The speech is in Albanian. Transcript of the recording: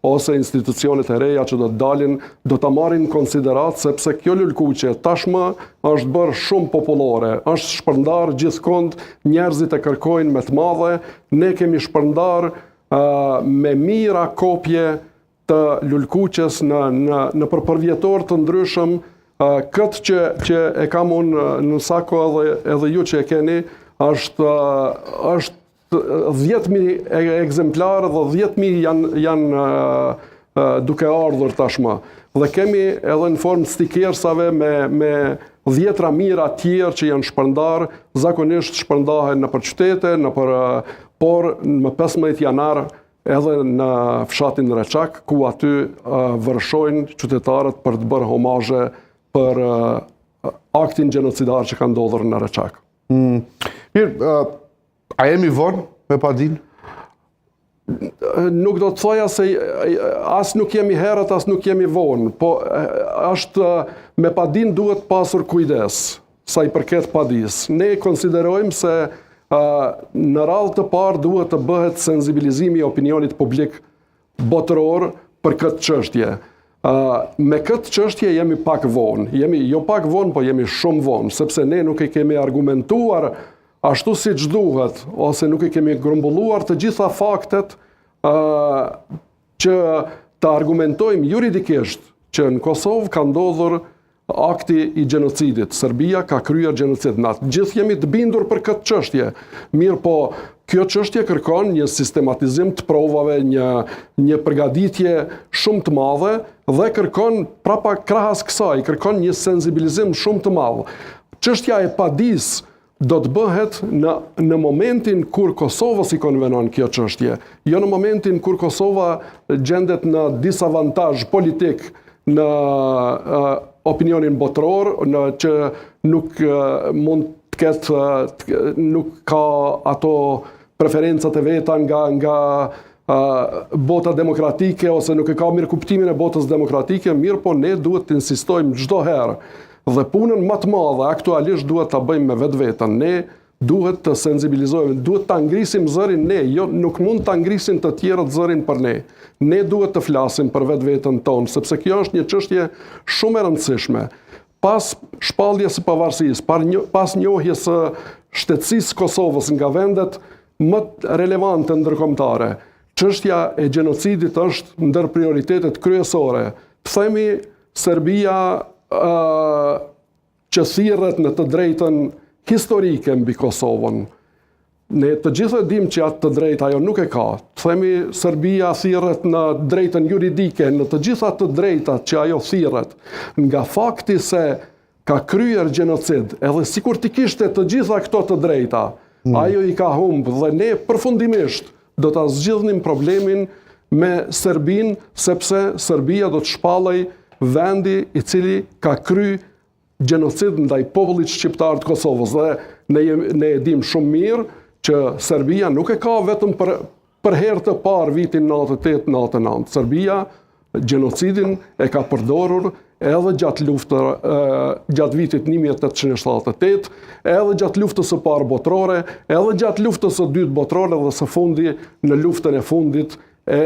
ose institucionet e reja që do të dalin, do të marrin konsiderat, sepse kjo lulkuqe tashmë është bërë shumë popullore, është shpërndar gjithkund, njerëzit e kërkojnë me të madhe, ne kemi shpërndar me mira kopje të lulkuqes në përvjetor të ndryshëm, këtë që e kam unë në sako edhe ju që e keni, është 10.000 ekzemplarë dhe 10.000 janë duke ardhur tashmë. Dhe kemi edhe në formë stikersave me 10 mira tjerë që janë shpërndar, zakonisht shpërndahen në për qytete, por në 15 janar edhe në fshatin Reçak, ku aty vërshojnë qytetarët për të bërë homazhe për aktin genocidar që ka ndodhur në Reçak. Mirë, a jemi vonë me pa dinë? Nuk do të thoja se as nuk jemi herët, as nuk jemi vonë, po është me pa dinë duhet pasur kujdes, sa i përket padis. Ne konsiderojmë se në radhë të parë duhet të bëhet sensibilizimi i opinionit publik botëror për këtë çështje. Me këtë çështje jemi pak vonë, jo pak vonë, po jemi shumë vonë, sepse ne nuk e kemi argumentuar ashtu si që duhet, ose nuk i kemi grumbulluar të gjitha faktet që të argumentojmë juridikisht që në Kosovë ka ndodhur akti i genocidit. Serbia ka kryer genocid. Na gjithë jemi të bindur për këtë çështje. Mirë po, kjo çështje kërkon një sistematizim të provave, një përgatitje shumë të madhe dhe kërkon prapa krahas kësaj, kërkon një sensibilizim shumë të madh. Çështja e padis do të bëhet në momentin kur Kosovës i konvenon kjo çështje, jo në momentin kur Kosova gjendet në disavantazh politik në opinionin botëror, që nuk mund të ketë, nuk ka ato preferencat e veta nga bota demokratike, ose nuk e ka mirë kuptimin e botës demokratike, mirë po ne duhet të insistojmë çdo herë. Dhe punën më të madhe aktualisht duhet ta bëjmë me vetveten. Ne duhet të sensibilizojmë, duhet ta ngrisim zërin ne, jo nuk mund ta ngrisin të tjerët zërin për ne. Ne duhet të flasim për vetveten tonë, sepse kjo është një çështje shumë e rëndësishme. Pas shpalljes së pavarësisë, pas njohjes së shtetësisë së Kosovës nga vendet më relevante ndërkombëtare, çështja e genocidit është ndër prioritetet kryesore. Themi Serbia që thirret në të drejtën historike mbi Kosovën. Ne të gjithë dimë që atë të drejtë ajo nuk e ka. Themi Serbia thirret në drejtën juridike, në të gjitha të drejtat që ajo thirret, nga fakti se ka kryer genocid, edhe sikur të kishte të gjitha këto të drejta, ajo i ka humbë dhe ne përfundimisht do ta zgjidhnim problemin me Serbinë, sepse Serbia do të shpallej vendi i cili ka kry genocid ndaj popullit shqiptar të Kosovës. Dhe ne e dim shumë mirë që Serbia nuk e ka vetëm për herë të parë vitin 98-99. Serbia genocidin e ka përdorur edhe gjatë vitit 1878, edhe gjatë luftës së parë botërore, edhe gjatë luftës së dytë botërore dhe së fundi në luftën e fundit e